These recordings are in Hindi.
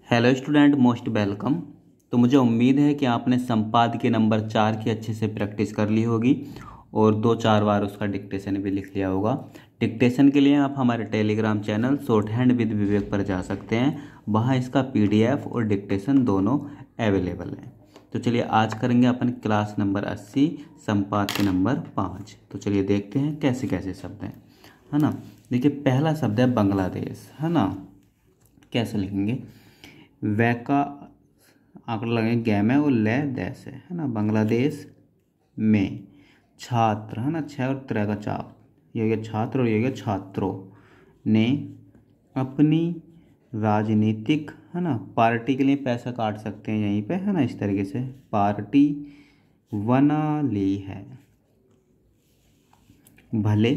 Hello student, most welcome. तो मुझे उम्मीद है कि आपने संपादकीय नंबर 4 की अच्छे से प्रैक्टिस कर ली होगी और 2-4 बार उसका डिक्टेशन भी लिख लिया होगा। डिक्टेशन के लिए आप हमारे Telegram channel shorthand with Vivek पर जा सकते हैं। वहाँ इसका पीडीएफ और डिक्टेशन दोनों अवेलेबल हैं। तो चलिए आज करेंगे अपन क्लास नंबर 80 संपादकीय नंबर 5। तो चलिए देखते हैं कैसे कैसे शब्द हैं, है ना। देखिए पहला शब्द है बांग्लादेश, है ना। कैसे लिखेंगे? वै का आंकड़ा लगेंगे गै में और ले दैस है ना। बांग्लादेश में छात्र, है ना, छः और त्रै का चाप, ये हो गया छात्र और ये हो गया छात्रों ने अपनी राजनीतिक, है ना, पार्टी के लिए पैसा काट सकते हैं यहीं पे, है ना, इस तरीके से पार्टी बना ली है। भले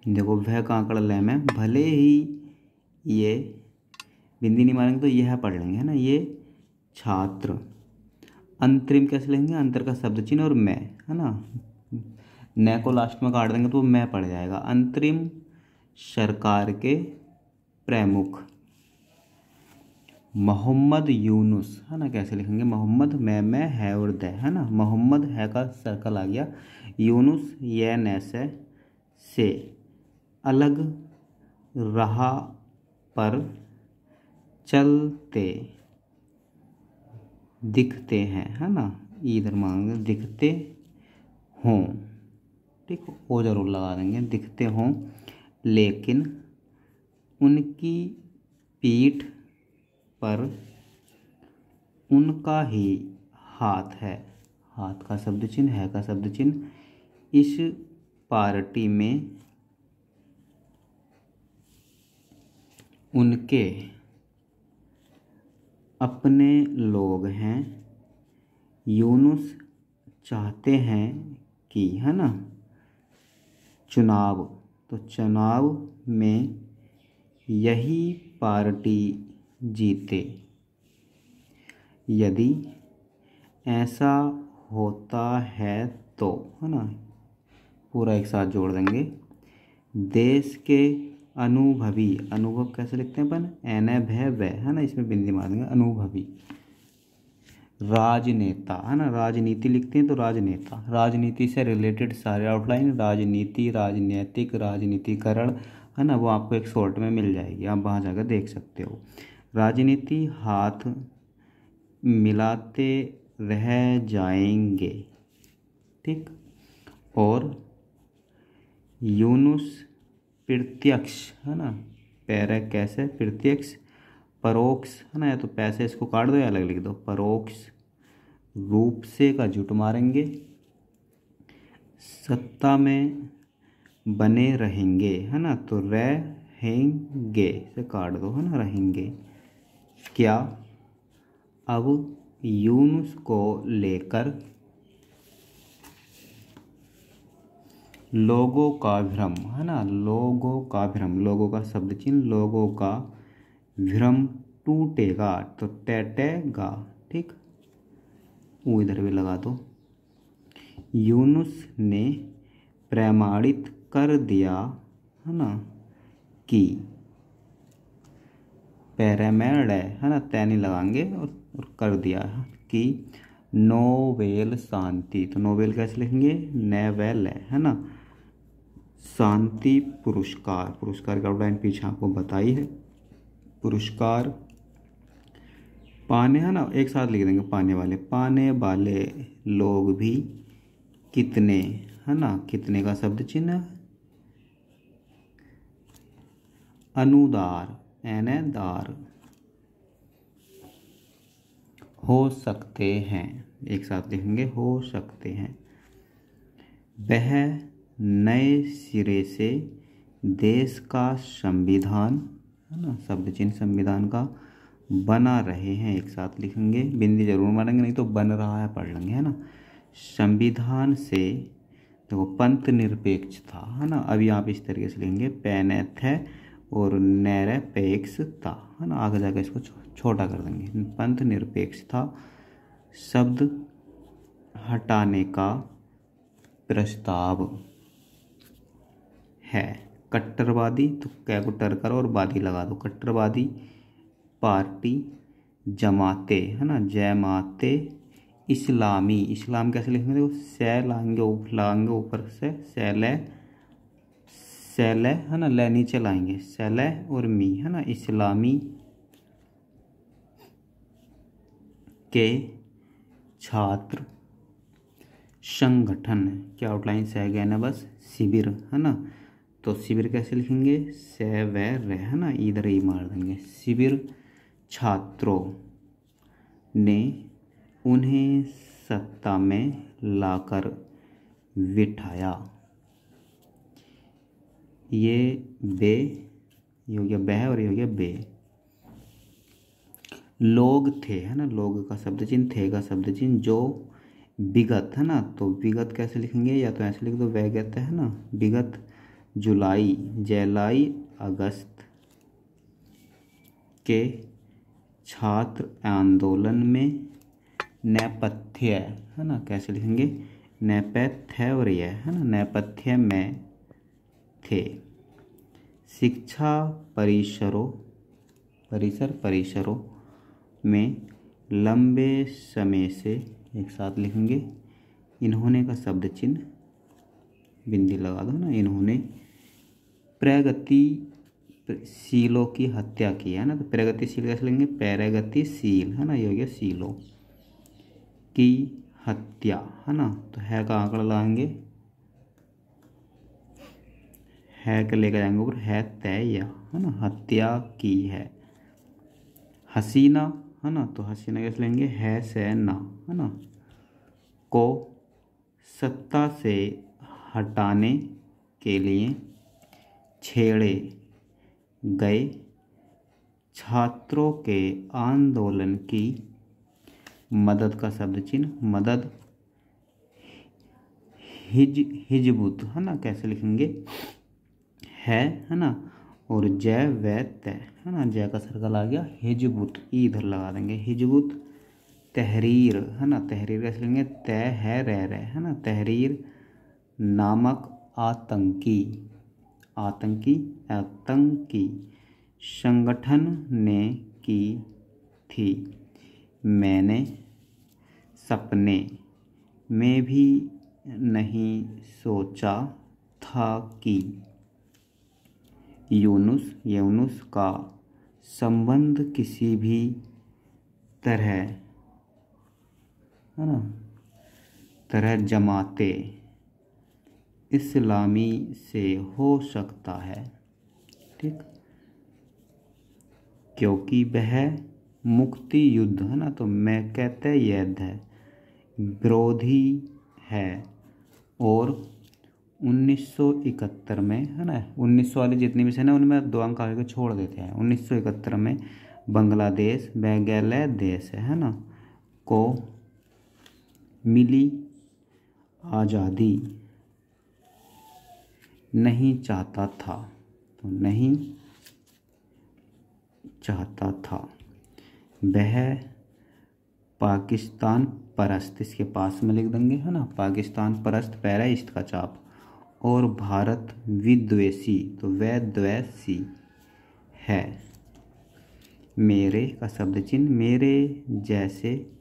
देखो वह का आंकड़ा ले में, भले ही ये बिंदी नहीं मारेंगे तो यह पढ़ लेंगे, है ना। ये छात्र अंतरिम कैसे लेंगे? अंतर का शब्द चिन्ह और मैं, है ना, न को लास्ट में काट देंगे तो वो मैं पड़ जाएगा। अंतरिम सरकार के प्रमुख मोहम्मद यूनुस, है ना। कैसे लिखेंगे? मोहम्मद मैं है और द, है ना। मोहम्मद है का सर्कल आ गया, यूनुस ये न से अलग राह पर चलते दिखते हैं, है ना। इधर मांग दिखते हों, ठीक, ओ जरूर लगा देंगे, दिखते हों, लेकिन उनकी पीठ पर उनका ही हाथ है। हाथ का शब्द चिन्ह, है का शब्द चिन्ह। इस पार्टी में उनके अपने लोग हैं। यूनुस चाहते हैं कि, है ना, चुनाव, तो चुनाव में यही पार्टी जीते। यदि ऐसा होता है तो, है ना, पूरा एक साथ जोड़ देंगे। देश के अनुभवी, अनुभव कैसे लिखते हैं अपन? एन भय व, है ना, इसमें बिंदी मार देंगे। अनुभवी राजनेता, है ना, राजनीति लिखते हैं तो राजनेता, राजनीति से रिलेटेड सारे आउटलाइन, राजनीति, राजनीतिक, राजनीतिकरण, है ना, वो आपको एक शॉर्ट में मिल जाएगी, आप वहाँ जाकर देख सकते हो। राजनीति हाथ मिलाते रह जाएंगे, ठीक। और यूनुस प्रत्यक्ष, है ना, पैरा कैसे प्रत्यक्ष, परोक्ष, है ना, या तो पैसे इसको काट दो या अलग लिख दो, परोक्ष रूप से का जुट मारेंगे, सत्ता में बने रहेंगे, है ना, तो रहेंगे से काट दो, है ना, रहेंगे। क्या अब यूनुस को लेकर लोगों का भ्रम, है ना, लोगों का भ्रम, लोगों का शब्द चिन्ह, लोगों का भ्रम टूटेगा, तो टैटेगा, ठीक, वो इधर भी लगा दो। यूनुस ने प्रमाणित कर दिया, है ना, कि पैरामेड है ना, तैनी लगाएंगे और कर दिया कि नोबेल शांति, तो नोबेल कैसे लिखेंगे? नेवेल है ना, शांति पुरस्कार, पुरस्कार का आउटलाइन पीछे आपको बताई है। पुरस्कार पाने, है ना, एक साथ लिख देंगे, पाने वाले लोग भी कितने, है ना, कितने का शब्द चिन्ह अनुदार, दार हो सकते हैं, एक साथ लिखेंगे, हो सकते हैं। वह नए सिरे से देश का संविधान, है ना, शब्द चिन्ह संविधान का बना रहे हैं, एक साथ लिखेंगे, बिंदी जरूर मारेंगे, नहीं तो बन रहा है पढ़ लेंगे, है ना। संविधान से देखो पंथ निरपेक्ष था, है ना, अभी आप इस तरीके से लिखेंगे, पैनेथ है और निरपेक्ष था, है ना, आगे जाकर इसको छोटा कर देंगे, पंथ निरपेक्ष था। शब्द हटाने का प्रस्ताव, है। कट्टरवादी, तो कै को टर करो और वादी लगा दो। कट्टरवादी पार्टी, जमाते है ना, जमाते इस्लामी। इस्लाम कैसे लिखेंगे, देखो सै लाएंगे ऊपर से, सैले है ना, ले नीचे लाएंगे, सैले और मी है ना, इस्लामी के छात्र संगठन। क्या आउटलाइन से गया ना, बस शिविर है ना, तो शिविर कैसे लिखेंगे, से व रे है ना, इधर ही मार देंगे। शिविर छात्रों ने उन्हें सत्ता में लाकर बिठाया। ये बे, ये हो गया बह और ये हो गया बे। लोग थे है ना, लोग का शब्द चिन्ह, थे का शब्द चिन्ह, जो विगत है ना, तो विगत कैसे लिखेंगे, या तो ऐसे लिख दो वैगत है ना, विगत जुलाई अगस्त के छात्र आंदोलन में नेपथ्य है ना, कैसे लिखेंगे, नेपथ्य और यह है ना, नेपथ्य में थे। शिक्षा परिसरों में लंबे समय से, एक साथ लिखेंगे, इन्होंने का शब्द चिन्ह बिंदी लगा दो ना, इन्होंने प्रगतिशीलों की हत्या की है ना, तो प्रगतिशील कैसे लेंगे, प्रगतिशील है ना, ये हो गया शीलों की हत्या है ना, तो है का आंकड़ा लाएंगे, है के लेकर जाएंगे ऊपर, है तय या है ना, हत्या की है। हसीना है ना, तो हसीना कैसे लेंगे, है से ना है ना, को सत्ता से हटाने के लिए छेड़े गए छात्रों के आंदोलन की मदद का शब्द चिन्ह, मदद हिजबुत है ना, कैसे लिखेंगे, है ना, और जय व तय है ना, जय का सर्कल आ गया, हिजबुत इधर लगा देंगे, हिजबुत तहरीर है ना, तहरीर कैसे लेंगे, तय है रह है ना, तहरीर नामक आतंकी संगठन ने की थी। मैंने सपने में भी नहीं सोचा था कि यूनुस का संबंध किसी भी तरह है ना, तरह जमाते इस्लामी से हो सकता है, ठीक, क्योंकि वह मुक्ति युद्ध है ना, तो मैं कहते युद्ध है, विरोधी है, और 1971 में है ना, 1900 वाली जितनी भी से ना, उनमें 2 अंक आगे छोड़ देते हैं। 1971 में बांग्लादेश देश है ना, को मिली आज़ादी नहीं चाहता था, तो नहीं चाहता था, वह पाकिस्तान परस्त, इसके पास में लिख देंगे है ना, पाकिस्तान परस्त पैरा इस्त का चाप, और भारत विद्वेषी, तो वह द्वेषी है। मेरे का शब्द चिन्ह, मेरे जैसे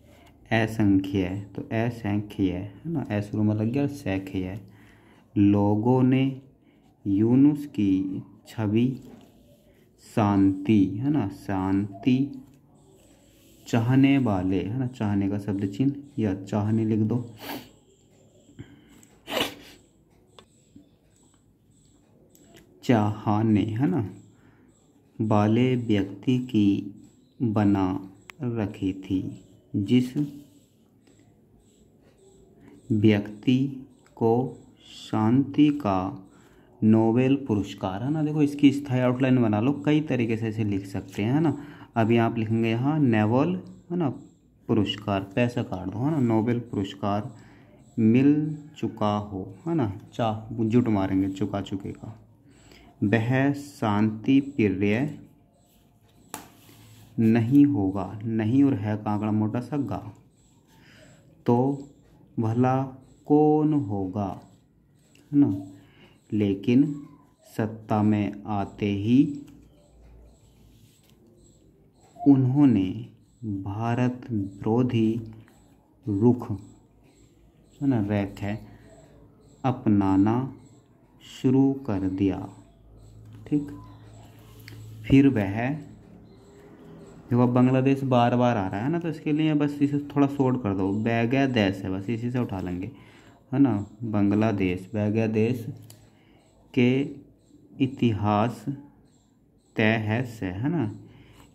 असंख्य, तो असंख्य है ना, ऐ शुरू में लग गया, सैख्य है। लोगों ने यूनुस की छवि शांति है ना, शांति चाहने वाले है ना, चाहने का शब्द चिन्ह या चाहने लिख दो, चाहने है ना, वाले व्यक्ति की बना रखी थी, जिस व्यक्ति को शांति का नोबेल पुरस्कार है ना, देखो इसकी स्थायी आउटलाइन बना लो, कई तरीके से इसे लिख सकते हैं है ना। अभी आप लिखेंगे यहाँ नोबेल है ना पुरस्कार, पैसा काट दो है ना, नोबेल पुरस्कार मिल चुका हो है ना, जुट मारेंगे चुका चुके का। वह शांति प्रिय नहीं होगा, नहीं और है का आंकड़ा मोटा सा गा, तो भला कौन होगा है ना, लेकिन सत्ता में आते ही उन्होंने भारत विरोधी रुख, है ना, रैख है, अपनाना शुरू कर दिया। ठीक, फिर वह, देखो बांग्लादेश बार बार आ रहा है ना, तो इसके लिए बस इसे थोड़ा शॉर्ट कर दो, बांग्लादेश है, बस इसी से उठा लेंगे, है ना। बांग्लादेश के इतिहास तय है ना,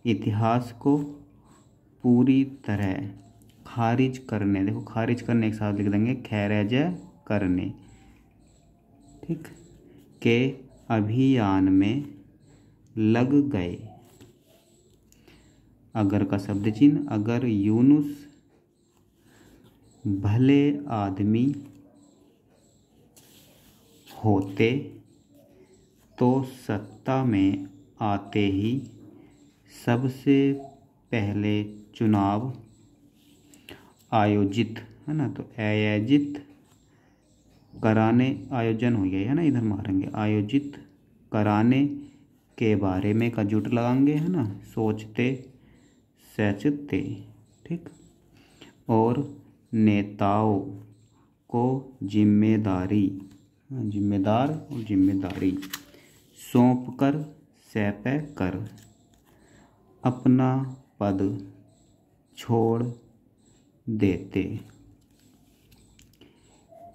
इतिहास को पूरी तरह खारिज करने, देखो खारिज करने एक साथ लिख देंगे, खैरज करने, ठीक, के अभियान में लग गए। अगर का शब्द चिन्ह, अगर यूनुस भले आदमी होते तो सत्ता में आते ही सबसे पहले चुनाव आयोजित, है ना, तो आयोजित कराने, आयोजन हो गया है ना, इधर मारेंगे, आयोजित कराने के बारे में का जुट लगाएंगे, है ना, सोचते सोचते, ठीक, और नेताओं को जिम्मेदार और जिम्मेदारी सौंप कर सैपे कर अपना पद छोड़ देते,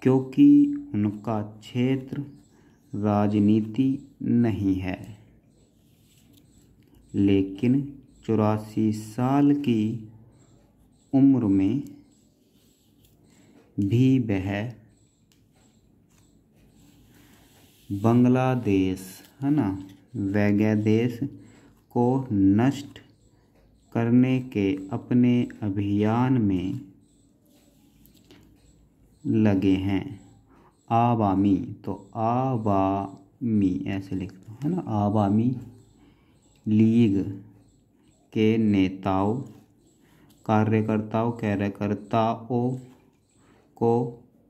क्योंकि उनका क्षेत्र राजनीति नहीं है। लेकिन 84 साल की उम्र में भी वह बांग्लादेश, है ना, बांग्लादेश को नष्ट करने के अपने अभियान में लगे हैं। आवामी, तो आवामी ऐसे लिख दो, है ना, आवामी लीग के नेताओं, कार्यकर्ताओं को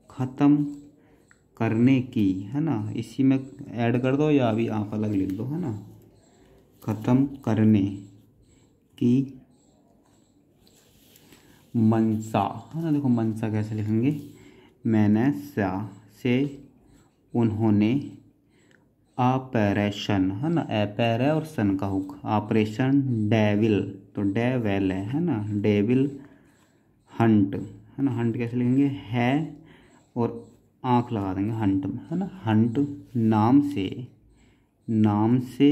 ख़त्म करने की, है ना, इसी में ऐड कर दो या अभी आप अलग लिख दो, है ना, ख़त्म करने की मंशा, है ना, देखो मंशा कैसे लिखेंगे, मैंने से उन्होंने ऑपरेशन, है ना, पैर है और सन का हुक, ऑपरेशन डेविल, तो डेविल है ना, डेविल हंट, है ना, हंट कैसे लिखेंगे, है और आँख लगा देंगे हंट में, है ना, हंट नाम से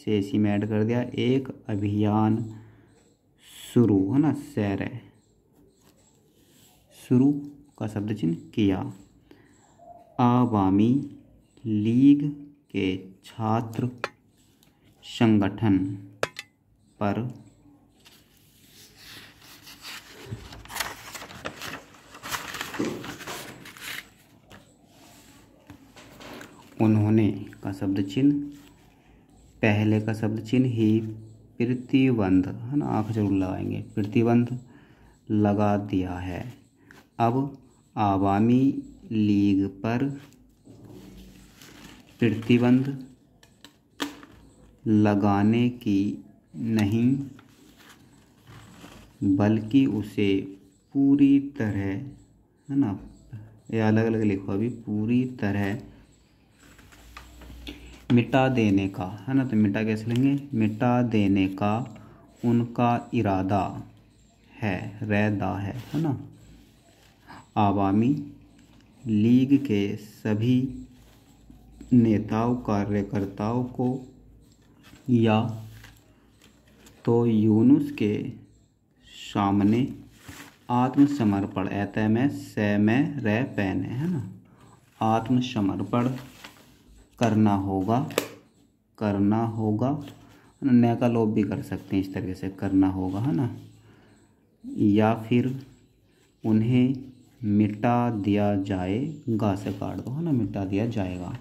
इसी में ऐड कर दिया, एक अभियान शुरू, है ना, शुरू का शब्द चिन्ह किया। आवामी लीग के छात्र संगठन पर उन्होंने का शब्द चिन्ह, पहले का शब्द चिन्ह ही प्रतिबंध, है ना, आँख जरूर लगाएंगे, प्रतिबंध लगा दिया है। अब आवामी लीग पर प्रतिबंध लगाने की नहीं, बल्कि उसे पूरी तरह, है ना, ये अलग अलग लिखो अभी, पूरी तरह मिटा देने का, है ना, तो मिटा कैसे लेंगे, मिटा देने का उनका इरादा है, रहता है ना। आवामी लीग के सभी नेताओं, कार्यकर्ताओं को या तो यूनुस के सामने आत्मसमर्पण, ऐते में से में रह पैने, है ना, आत्मसमर्पण करना होगा, न का लोभ भी कर सकते हैं, इस तरीके से करना होगा, है ना, या फिर उन्हें मिटा दिया जाएगा, से काट दो, है ना, मिटा दिया जाएगा।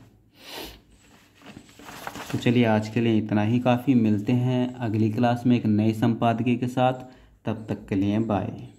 तो चलिए आज के लिए इतना ही काफ़ी, मिलते हैं अगली क्लास में एक नए संपादकीय के साथ, तब तक के लिए बाय।